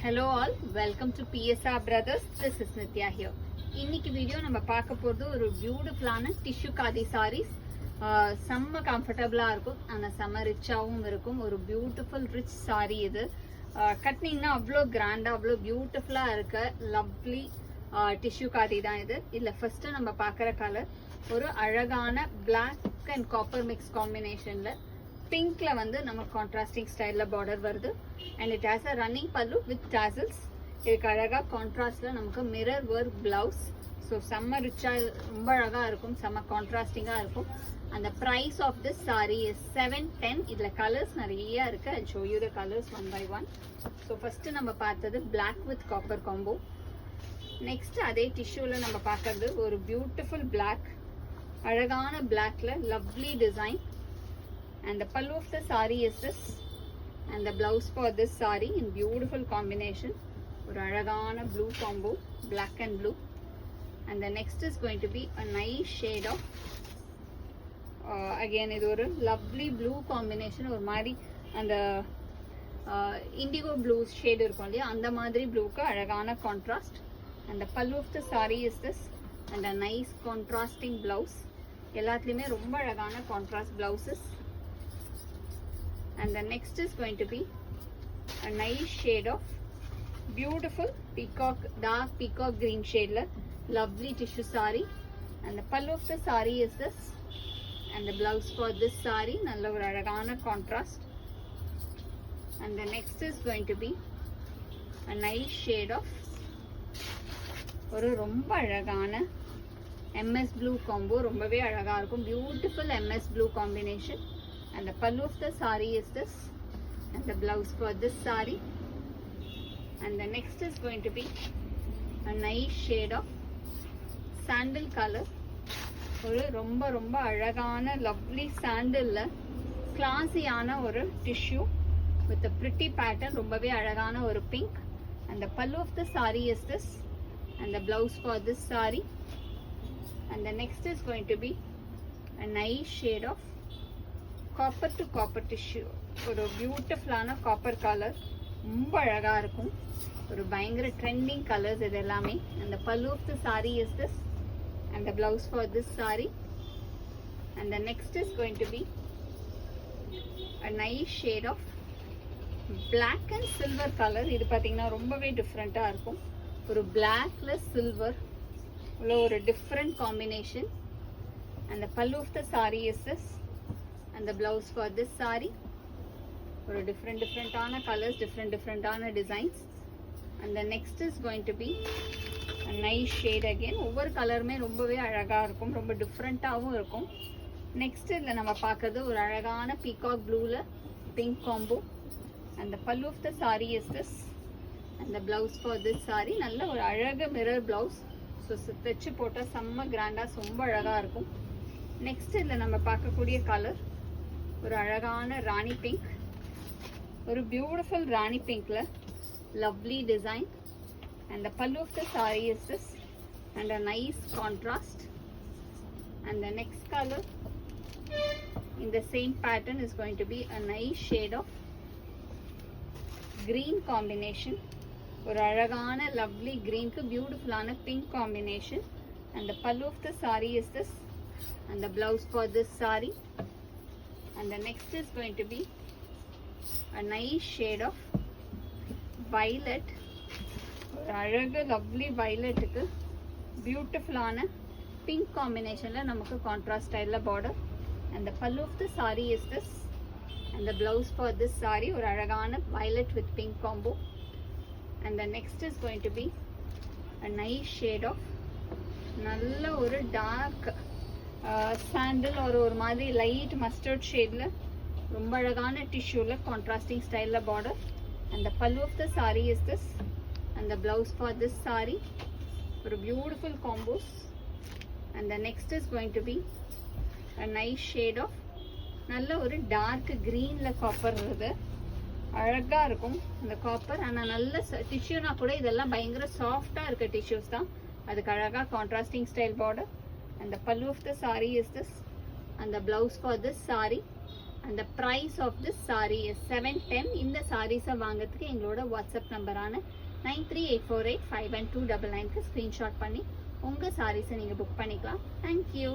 Hello all, welcome to PSR Brothers. This is Nitya here. இன்னைக்கு video நம்ம பார்க்க போறது ஒரு பியூட்டிஃபுல்லான டிஷ்யூ காதி sarees. செம்ம கம்ஃபர்டபுளா இருக்கும், ஆனா செம்ம ரிச்சாவும் இருக்கும். ஒரு பியூட்டிஃபுல் ரிச் saree இது. கட்டினீங்கன்னா அவ்வளோ கிராண்டா அவ்வளோ பியூட்டிஃபுல்லா இருக்க லவ்லி டிஷ்யூ காதி தான் இது. இதுல ஃபர்ஸ்ட் நம்ம பார்க்குற கலர் ஒரு அழகான பிளாக் அண்ட் காப்பர் மிக்ஸ் காம்பினேஷன்ல பிங்க்ல வந்து நம்ம கான்ட்ராஸ்டிங் ஸ்டைல்ல பார்டர் வருது. And it has a running பல்லு வித் டாசல்ஸ். இதுக்கு அழகா கான்ட்ராஸ்ட்ல நமக்கு மிரர் ஒர்க் பிளவுஸ். ஸோ செம்ம ரிச்சா ரொம்ப அழகா இருக்கும், செம்ம கான்ட்ராஸ்டிங்கா இருக்கும். அந்த price of this sari is 710. இதுல கலர்ஸ் நிறைய இருக்கு. I show you the colours one by one. So first நம்ம பார்த்தது black with copper combo. Next அதே டிஷ்யூல நம்ம பார்க்கறது ஒரு பியூட்டிஃபுல் பிளாக், அழகான பிளாக்ல lovely design. And the pallu of the saree is this, and the blouse for this saree in beautiful combination, ஒரு அழகான blue combo, black and blue. And the next is going to be a nice shade of again இது ஒரு lovely blue combination. ஒரு மாதிரி அந்த indigo blue shade இருக்கும் இல்லையா, அந்த மாதிரி blueக்கு அழகான contrast. And the pallu of the saree is this, and a nice contrasting blouse. எல்லாத்துலயுமே ரொம்ப அழகான contrast blouses. And the next is going to be a nice shade of beautiful peacock, dark peacock green shade la lovely tissue saree. And the pallu of the saree is this, and the blouse for this saree nalla oru alagana contrast. And the next is going to be a nice shade of oru romba alagana ms blue combo. rombave alaga irukum, beautiful ms blue combination. And the pallu of the saree is this, and the blouse for this saree. And the next is going to be a nice shade of sandal color. ஒரு ரொம்ப ரொம்ப அழகான lovely sandalல classy-ஆன ஒரு tissue with a pretty pattern. ரொம்பவே அழகான ஒரு pink. And the pallu of the saree is this, and the blouse for this saree. And the next is going to be a nice shade of copper to copper tissue. ஒரு பியூட்டிஃபுல்லான copper colour, ரொம்ப அழகா இருக்கும். ஒரு பயங்கர trending colours இது எல்லாமே. அந்த pallu of the sari is this, and the blouse for this sari. And the next is going to be a nice shade of black and silver colour. இது பார்த்தீங்கன்னா ரொம்பவே டிஃப்ரெண்ட்டாக இருக்கும். ஒரு பிளாக்ல சில்வர் உள்ள ஒரு different combination. And the pallu of the sari is this, and the blouse for this saree. ஒரு different ஆன colors, different ஆன designs. And the next is going to be a nice shade again. ஒவ்வொரு கலருமே ரொம்பவே அழகா இருக்கும், ரொம்ப டிஃப்ரெண்ட்டாகவும் இருக்கும். நெக்ஸ்ட் இதில் நம்ம பார்க்கறது ஒரு அழகான பீகாக் ப்ளூவில் pink combo. and the pallu of the saree is this, and the blouse for this saree நல்ல ஒரு அழகு மிரர் பிளவுஸ். ஸோ தைச்சு போட்டால் செம்ம கிராண்டாக ரொம்ப அழகாக இருக்கும். நெக்ஸ்ட் இதில் நம்ம பார்க்கக்கூடிய கலர் ஒரு அழகான ராணி பிங்க். ஒரு பியூட்டிஃபுல் ராணி பிங்க்ல lovely design. and the pallu of the saree is this, and a nice contrast. and the next color in the same pattern is going to be a nice shade of green combination. ஒரு அழகான lovely greenக்கு பியூட்டிஃபுல்லான pink combination. and the pallu of the saree is this, and the blouse for this saree. And the next is going to be a nice shade of violet. ஒரு அழகு lovely வயலட்டுக்கு பியூட்டிஃபுல்லான pink காம்பினேஷன்ல நமக்கு contrast ஸ்டைல்ல border. and the pallu of the saree is this, and the blouse for this saree ஒரு அழகான violet with pink combo. and the next is going to be a nice shade of நல்ல ஒரு dark சாண்டில், ஒரு மாதிரி light mustard ஷேடில் ரொம்ப அழகான டிஷ்யூவில் contrasting ஸ்டைலில் border. and the pallu of the saree is this, and the blouse for this saree ஒரு beautiful combos. and the next is going to be a nice shade of நல்ல ஒரு dark க்ரீனில் copper வருது. அழகாக இருக்கும் இந்த copper. ஆனால் நல்ல டிஷ்யூனா கூட இதெல்லாம் பயங்கர சாஃப்டாக இருக்க டிஷ்யூஸ் தான். அதுக்கு அழகாக contrasting style border. and the pallu of the saree is this, and the blouse for this saree. and the price of this saree is 710. இந்த sarees வாங்குறதுக்கு எங்களோட வாட்ஸ்அப் நம்பரான 9384851299 க்கு ஸ்கிரீன்ஷாட் பண்ணி உங்க sarees நீங்க புக் பண்ணிக்கலாம். Thank you.